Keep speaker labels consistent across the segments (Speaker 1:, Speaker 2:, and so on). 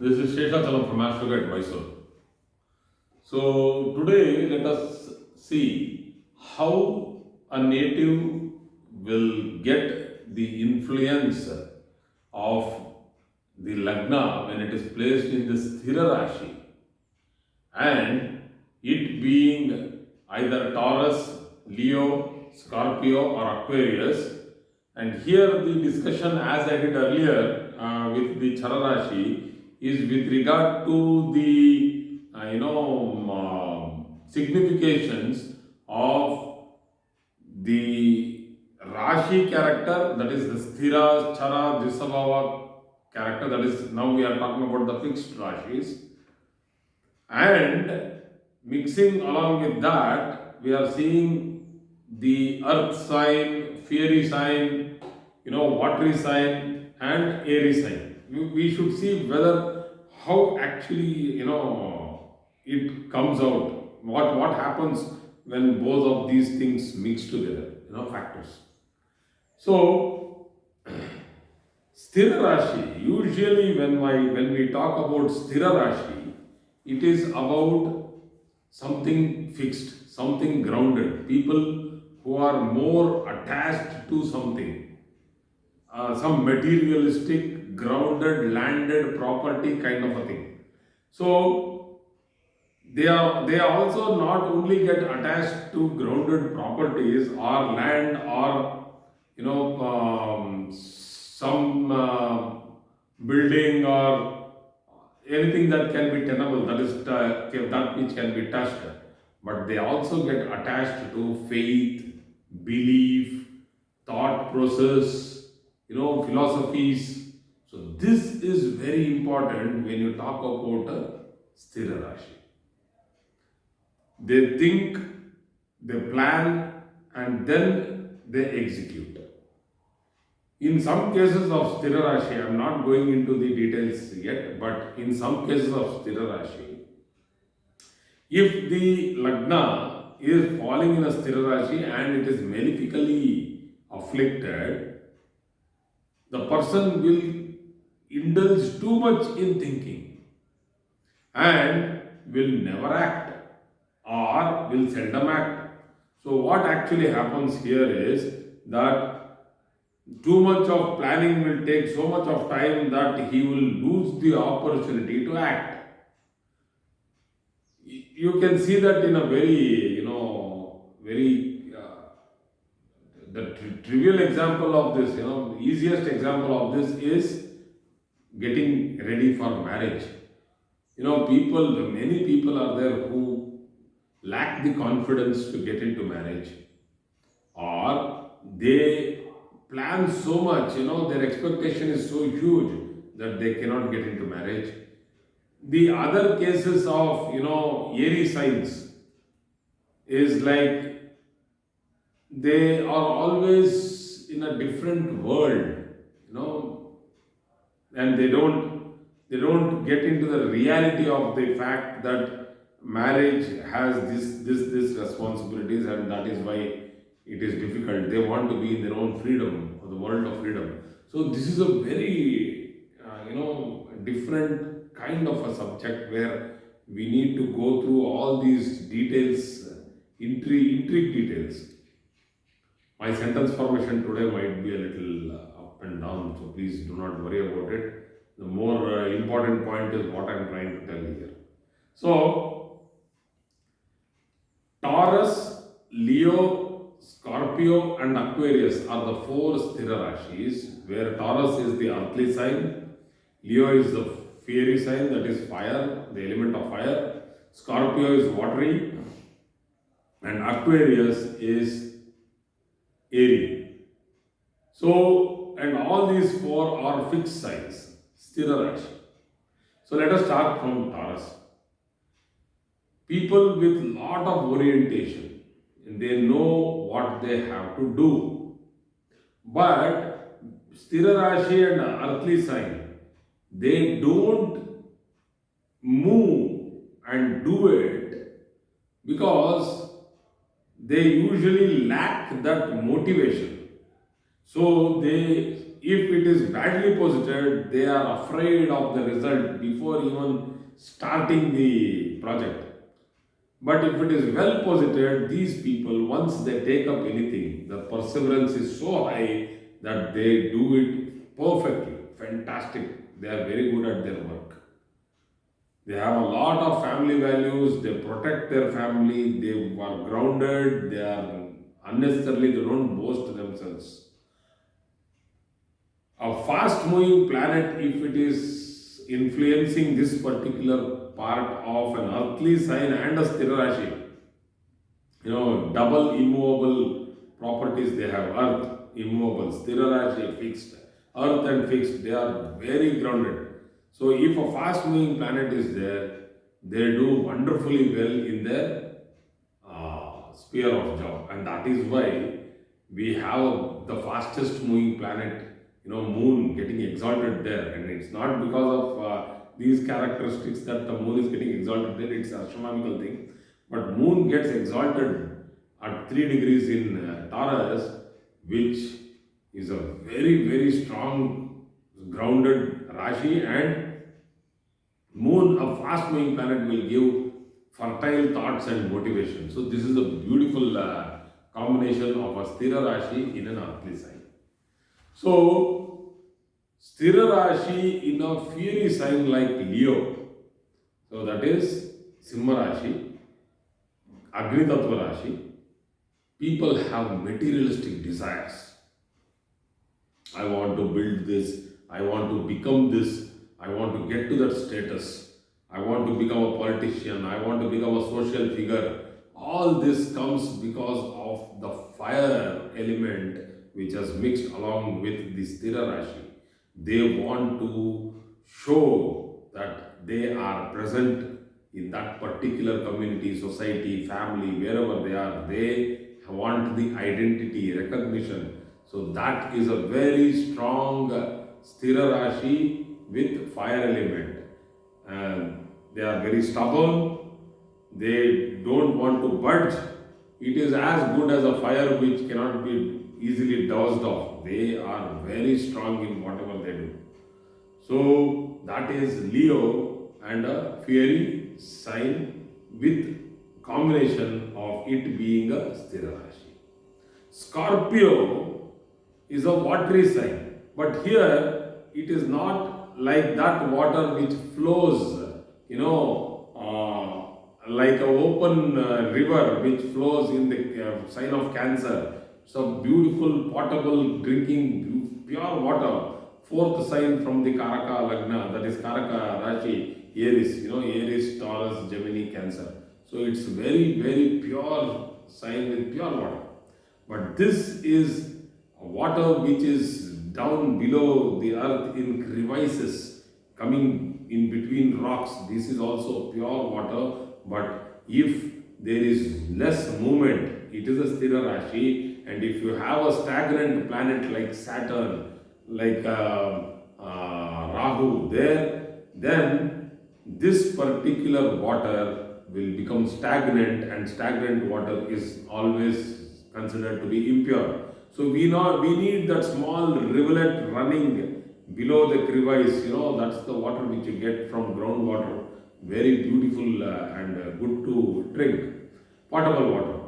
Speaker 1: This is Sheshachalam from Astroguide Mysore. So today let us see how a native will get the influence of the Lagna when it is placed in the Sthira Rasi, and it being either Taurus, Leo, Scorpio or Aquarius. And here the discussion, as I did earlier with the Chararashi, is with regard to the significations of the Rashi character, that is the Sthira, Chara, Drisabhava character, that is now we are talking about the fixed Rashis, and mixing along with that we are seeing the earth sign, fiery sign, watery sign and airy sign. We should see whether how actually it comes out, what happens when both of these things mix together, factors. So Sthira Rashi, usually when we talk about Sthira Rashi, it is about something fixed, something grounded, people who are more attached to something, some materialistic, grounded, landed property kind of a thing. So they also not only get attached to grounded properties or land or some building or anything that can be tenable, that is that which can be touched, but they also get attached to faith, belief, thought process, philosophies. So this is very important when you talk about Sthira Rashi. They think, they plan, and then they execute. In some cases of Sthira Rashi, I am not going into the details yet, but in some cases of Sthira Rashi, if the Lagna is falling in a Sthira Rashi and it is malefically afflicted, the person will indulge too much in thinking and will never act or will seldom act. So what actually happens here is that too much of planning will take so much of time that he will lose the opportunity to act. You can see that in a very, the trivial example of this, the easiest example of this is getting ready for marriage. Many people are there who lack the confidence to get into marriage, or they plan so much, their expectation is so huge that they cannot get into marriage. The other cases of, airy signs is like they are always in a different world, and they don't get into the reality of the fact that marriage has this responsibilities, and that is why it is difficult. They want to be in their own freedom, or the world of freedom. So this is a very different kind of a subject where we need to go through all these details, intrigue details. My sentence formation today might be a little up and down, so please do not worry about it. The more important point is what I am trying to tell you here. So, Taurus, Leo, Scorpio and Aquarius are the four Sthira Rashis, where Taurus is the earthly sign, Leo is the fiery sign, that is fire, the element of fire, Scorpio is watery, and Aquarius is airy. So, and all these four are fixed signs, Sthira Rashi. So let us start from Taurus. People with lot of orientation, and they know what they have to do. But Sthira Rashi and earthly sign, they don't move and do it because they usually lack that motivation. So they if it is badly posited, they are afraid of the result before even starting the project. But if it is well posited, these people, once they take up anything, the perseverance is so high that they do it perfectly, fantastic. They are very good at their work. They have a lot of family values, they protect their family, they are grounded, they are unnecessarily, they don't boast themselves. A fast moving planet, if it is influencing this particular part of an earthly sign and a Sthira Rashi, double immovable properties they have. Earth, immovable, Sthira Rashi, fixed. Earth and fixed, they are very grounded. So if a fast moving planet is there, they do wonderfully well in their sphere of job. And that is why we have the fastest moving planet, moon, getting exalted there. And it's not because of these characteristics that the moon is getting exalted there, it's an astronomical thing. But moon gets exalted at 3 degrees in Taurus, which is a very, very strong grounded Rashi, and moon, a fast moving planet, will give fertile thoughts and motivation. So this is a beautiful combination of a Sthira Rashi in an earthly sign. So Sthira Rashi in a fiery sign like Leo, so that is Simha Rashi, Agni Tattva Rashi, people have materialistic desires. I want to build this, I want to become this, I want to get to that status, I want to become a politician, I want to become a social figure. All this comes because of the fire element which has mixed along with the Sthira Rashi. They want to show that they are present in that particular community, society, family, wherever they are. They want the identity, recognition. So that is a very strong Sthira Rashi with fire element. And they are very stubborn. They don't want to budge. It is as good as a fire which cannot be easily doused off. They are very strong in whatever they do. So that is Leo and a fiery sign with combination of it being a Sthira Rashi. Scorpio is a watery sign, but here it is not like that water which flows, like an open river which flows in the sign of Cancer. So beautiful, potable, drinking, pure water. Fourth sign from the Karaka Lagna, that is Karaka Rashi, Aries, Aries, Taurus, Gemini, Cancer. So it's very, very pure sign with pure water. But this is water which is down below the earth in crevices, coming in between rocks. This is also pure water, but if there is less movement, it is a Sthira Rashi. And if you have a stagnant planet like Saturn, like Rahu there, then this particular water will become stagnant, and stagnant water is always considered to be impure. So we need that small rivulet running below the crevice. That's the water which you get from groundwater. Very beautiful and good to drink. Potable water.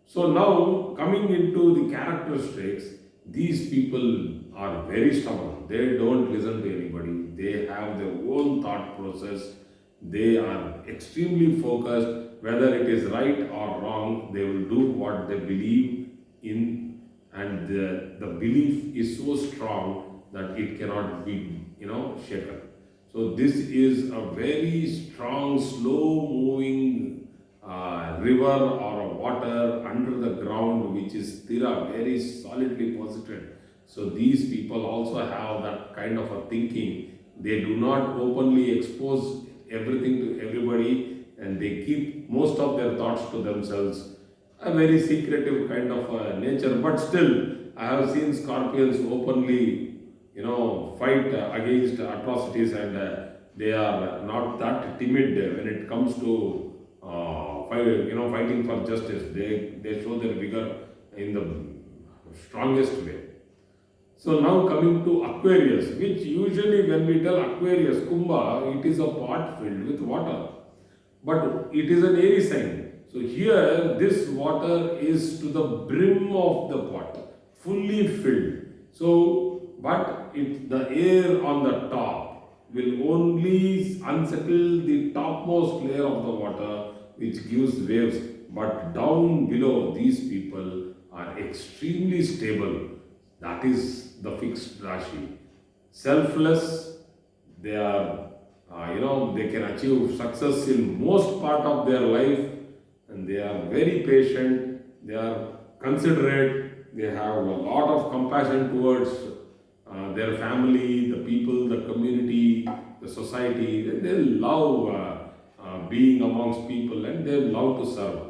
Speaker 1: So now coming into the characteristics, these people are very stubborn. They don't listen to anybody. They have their own thought process. They are extremely focused. Whether it is right or wrong, they will do what they believe in, and the belief is so strong that it cannot be shaken. So this is a very strong, slow moving river or a water under the ground which is Sthira, very solidly posited. So these people also have that kind of a thinking. They do not openly expose everything to everybody, and they keep most of their thoughts to themselves. A very secretive kind of nature, but still I have seen Scorpions openly fight against atrocities, and they are not that timid when it comes to fighting for justice. They show their vigor in the strongest way. So now coming to Aquarius, which usually when we tell Aquarius, Kumbha, it is a pot filled with water. But it is an airy sign. So here this water is to the brim of the pot, fully filled. So, but the air on the top will only unsettle the topmost layer of the water, which gives waves. But down below, these people are extremely stable. That is the fixed Rashi. Selfless, they are, they can achieve success in most part of their life, and they are very patient, they are considerate, they have a lot of compassion towards their family, the people, the community, the society. They love being amongst people, and they love to serve.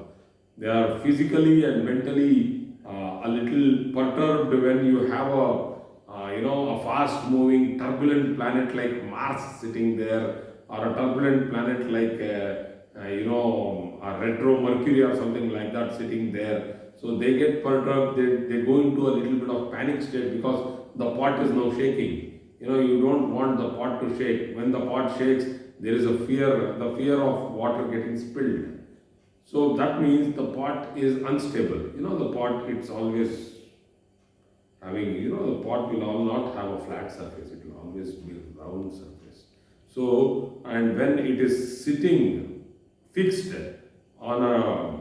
Speaker 1: They are physically and mentally a little perturbed when you have a fast-moving, turbulent planet like Mars sitting there, or a turbulent planet like a retro Mercury or something like that sitting there. So they get perturbed. They go into a little bit of panic state because the pot is now shaking. You don't want the pot to shake. When the pot shakes, there is a fear, the fear of water getting spilled. So that means the pot is unstable. The pot, it's always having, the pot will not have a flat surface. It will always be a round surface. So, and when it is sitting fixed on a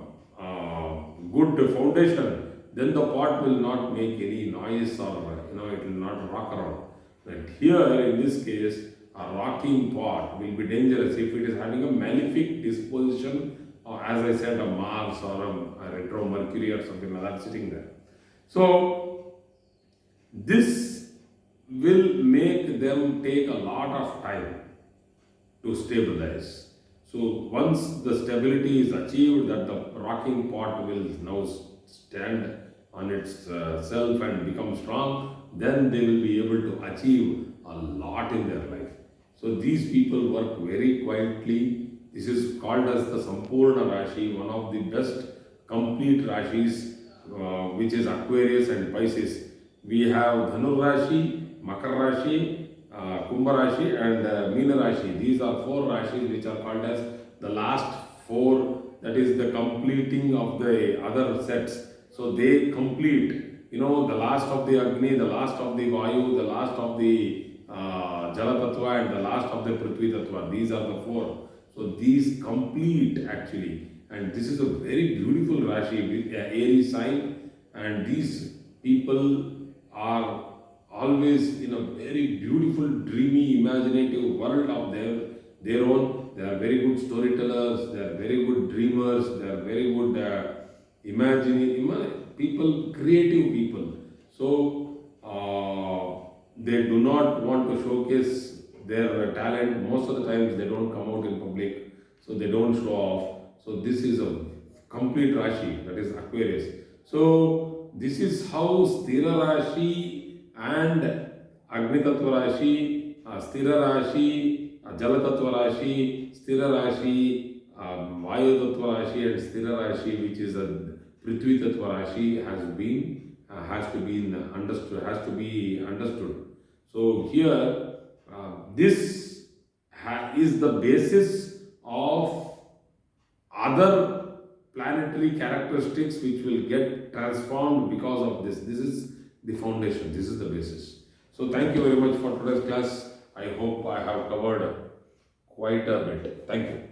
Speaker 1: good foundation, then the pot will not make any noise, or, it will not rock around. But here, in this case, a rocking pot will be dangerous if it is having a malefic disposition, or as I said, a Mars or a retro Mercury or something like that sitting there. So, this will make them take a lot of time to stabilize. So, once the stability is achieved, that the rocking pot will now stand on its self and become strong, then they will be able to achieve a lot in their life. So, these people work very quietly. This is called as the Sampurna Rashi, one of the best complete Rashis, which is Aquarius and Pisces. We have Dhanu Rashi, Makar Rashi, Kumbha Rashi, and Meena Rashi. These are 4 Rashis which are called as the last 4, that is the completing of the other sets. So they complete, the last of the Agni, the last of the Vayu, the last of the Jala Tattva, and the last of the Prithvi Tattva. These are the 4. So these complete actually, and this is a very beautiful Rashi with an airy sign, and these people are always in a very beautiful, dreamy, imaginative world of their own. They are very good storytellers, they are very good dreamers, they are very good people, creative people. So they do not want to showcase their talent. Most of the times they don't come out in public, so they don't show off. So this is a complete Rashi, that is Aquarius. So this is how Sthira Rasi and Agni Tattva Rashi, Sthira Rasi, Jala Tattva Rashi, Sthira Rasi, Vayu Tattva Rashi, and Sthira Rasi, which is a Prithvi Tattva Rashi, has to be understood. So here, this is the basis of other planetary characteristics which will get transformed because of this. This is the foundation, this is the basis. So thank you very much for today's class. I hope I have covered quite a bit. Thank you.